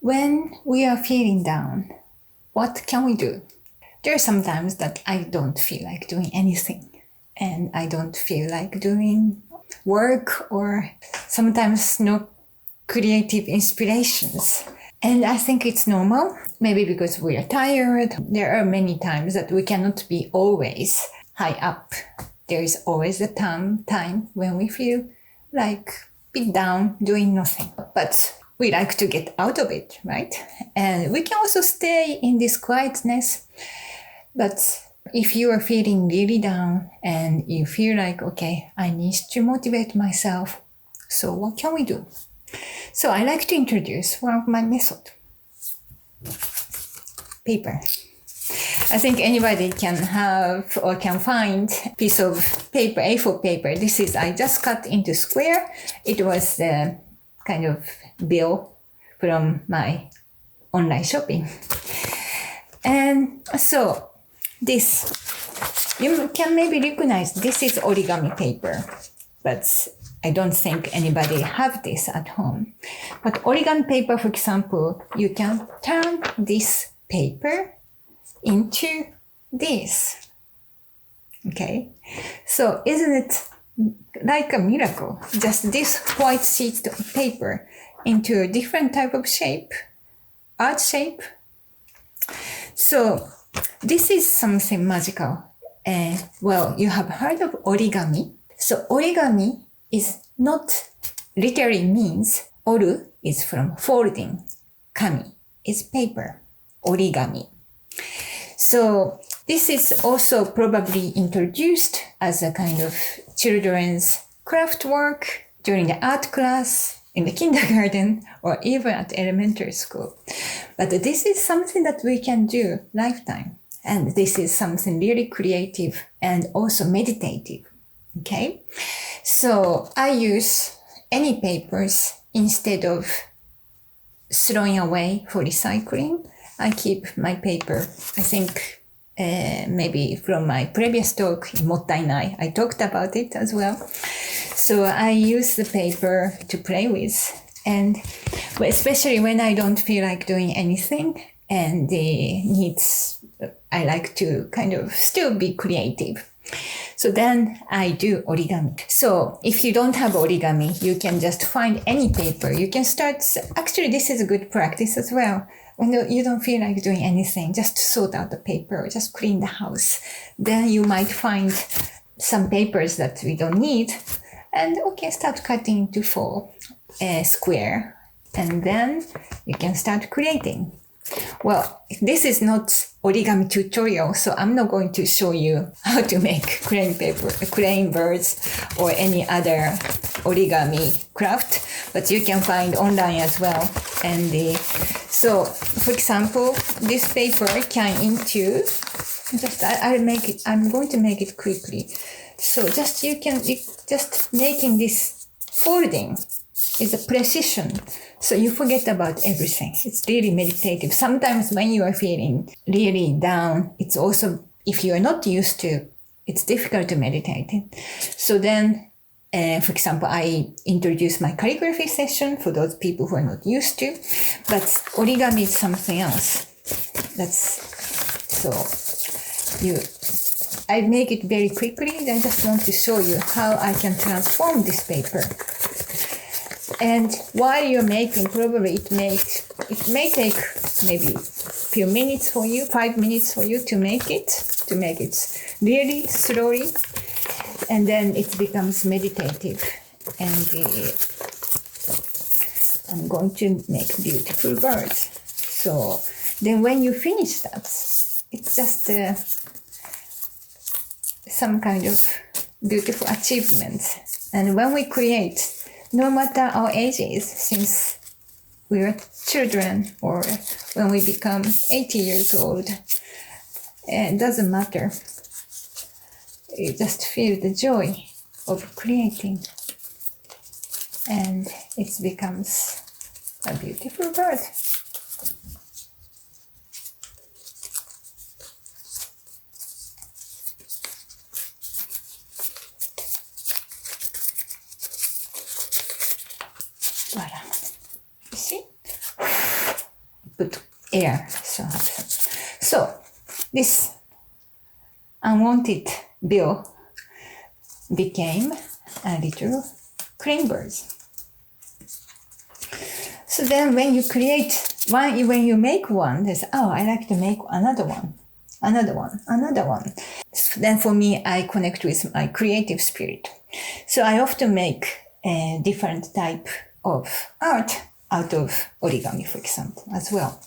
When we are feeling down, what can we do? There are some times that I don't feel like doing anything, and I don't feel like doing work, or sometimes no creative inspirations. And I think it's normal, maybe because we are tired. There are many times that we cannot be always high up. There is always a time when we feel like a bit down, doing nothing. But we like to get out of it, right? And we can also stay in this quietness. But if you are feeling really down and you feel like, okay, I need to motivate myself, so what can we do? So I like to introduce one of my methods. Paper. I think anybody can have or can find a piece of paper, A4 paper. This is, I just cut into square. It was the kind of bill from my online shopping. And so this, you can maybe recognize this is origami paper, but I don't think anybody have this at home. But origami paper, for example, you can turn this paper into this. Okay, so isn't it like a miracle? Just this white sheet of paper into a different type of shape, art shape. So this is something magical. Well, you have heard of origami. So origami is not literally means, oru is from folding, kami is paper, origami. So this is also probably introduced as a kind of children's craft work during the art class in the kindergarten or even at elementary school. But this is something that we can do lifetime. And this is something really creative and also meditative. Okay, so I use any papers instead of throwing away for recycling. I keep my paper. I think maybe from my previous talk, Mottainai, I talked about it as well. So I use the paper to play with, and especially when I don't feel like doing anything and I like to kind of still be creative. So then I do origami. So if you don't have origami, you can just find any paper. You can start, actually this is a good practice as well. When you don't feel like doing anything, just sort out the paper, just clean the house. Then you might find some papers that we don't need. And okay, start cutting into 4 square. And then you can start creating. Well, this is not origami tutorial, so I'm not going to show you how to make crane birds or any other origami craft, but you can find online as well. And so, for example, this paper can into I'm going to make it quickly. So just making this folding is a precision. So you forget about everything. It's really meditative. Sometimes when you are feeling really down, it's also, if you are not used to, it's difficult to meditate. So then, for example, I introduce my calligraphy session for those people who are not used to, but origami is something else. I make it very quickly. I just want to show you how I can transform this paper. And while you're making, probably it may take maybe a few minutes for you, 5 minutes for you to make it really slowly, and then it becomes meditative. And I'm going to make beautiful birds. So then when you finish that, it's just some kind of beautiful achievement. And when we create, no matter our ages, since we are children or when we become 80 years old, it doesn't matter. You just feel the joy of creating, and it becomes a beautiful bird. Voila. You see? put air. So this unwanted bill became a little crane birds. So then when you create one, when you make one, there's, oh, I like to make another one. So then for me, I connect with my creative spirit. So I often make a different type of art out of origami, for example, as well.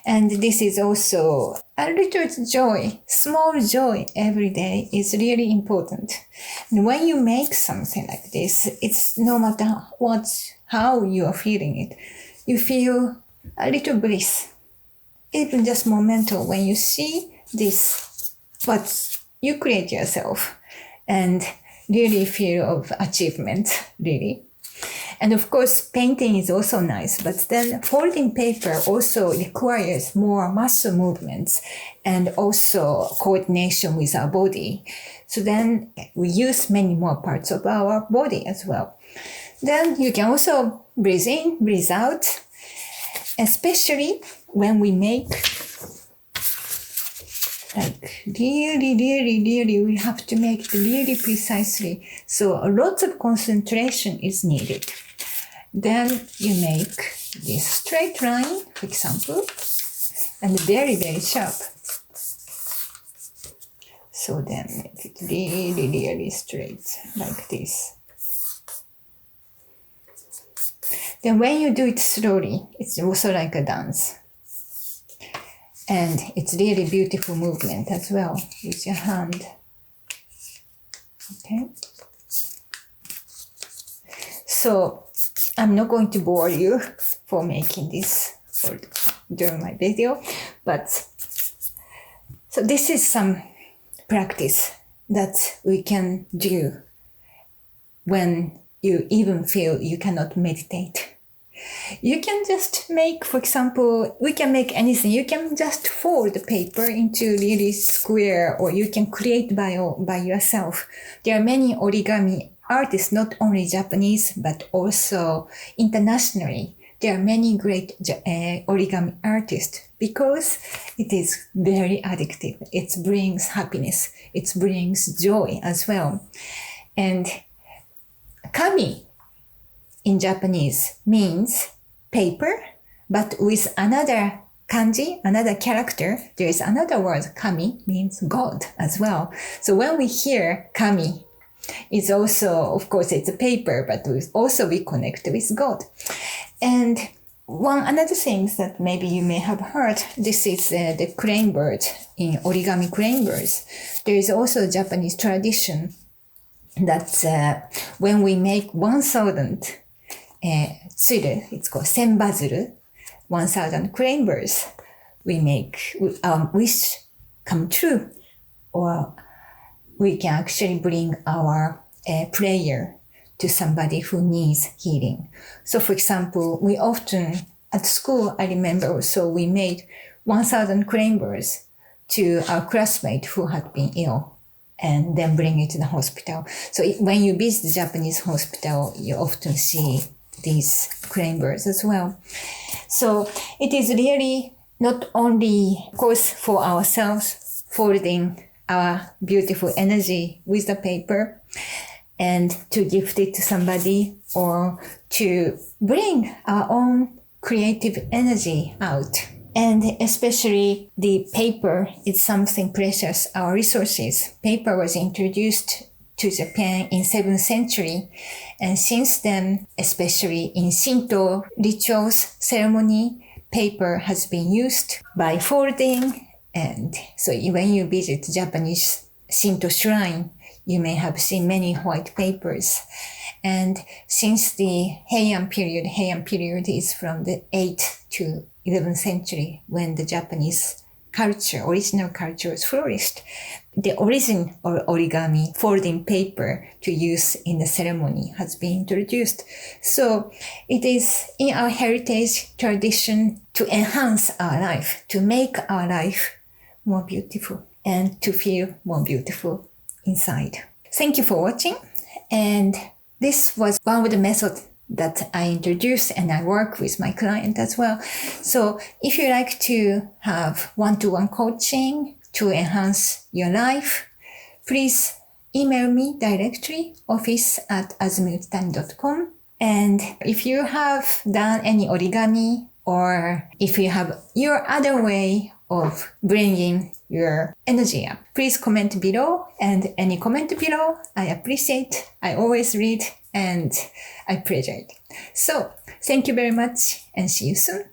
And this is also a little joy, small joy every day is really important. And when you make something like this, it's no matter how you are feeling it, you feel a little bliss. Even just momental when you see this, what you create yourself and really feel of achievement, really. And of course, painting is also nice, but then folding paper also requires more muscle movements and also coordination with our body. So then we use many more parts of our body as well. Then you can also breathe in, breathe out, especially when we make like really, we have to make it really precisely. So lots of concentration is needed. Then you make this straight line, for example, and very, very sharp. So then make it really straight, like this. Then when you do it slowly, it's also like a dance. And it's really beautiful movement as well with your hand. Okay. So I'm not going to bore you for making this or during my video, but so this is some practice that we can do when you even feel you cannot meditate. You can just make, for example, we can make anything. You can just fold the paper into really square, or you can create by yourself. There are many origami artists, not only Japanese, but also internationally. There are many great origami artists because it is very addictive. It brings happiness. It brings joy as well. And kami in Japanese means paper, but with another kanji, another character, there is another word, kami, means God as well. So when we hear kami, it's also, of course, it's a paper, but we connect with God. And another thing that maybe you may have heard, this is the crane bird in origami crane birds. There is also a Japanese tradition that when we make 1,000 tsuru, it's called senbazuru, 1,000 crane birds, we make our wish come true, or we can actually bring our prayer to somebody who needs healing. So for example, we often at school, I remember also we made 1,000 crane birds to our classmate who had been ill, and then bring it to the hospital. So when you visit the Japanese hospital, you often see these crane birds as well. So it is really not only, of course, for ourselves, folding our beautiful energy with the paper and to gift it to somebody, or to bring our own creative energy out. And especially the paper is something precious, our resources. Paper was introduced to Japan in 7th century. And since then, especially in Shinto rituals, ceremony, paper has been used by folding. And so when you visit Japanese Shinto shrine, you may have seen many white papers. And since the Heian period is from the 8th to 11th century, when the Japanese culture, original culture flourished, the origin of origami, folding paper to use in the ceremony, has been introduced. So it is in our heritage tradition to enhance our life, to make our life more beautiful and to feel more beautiful inside. Thank you for watching. And this was one of the methods that I introduce and I work with my client as well. So if you like to have one-to-one coaching to enhance your life, please email me directly, office@azumiuchitani.com. And if you have done any origami, or if you have your other way of bringing your energy up, please comment below. And any comment below, I appreciate. I always read and I appreciate. So thank you very much and see you soon.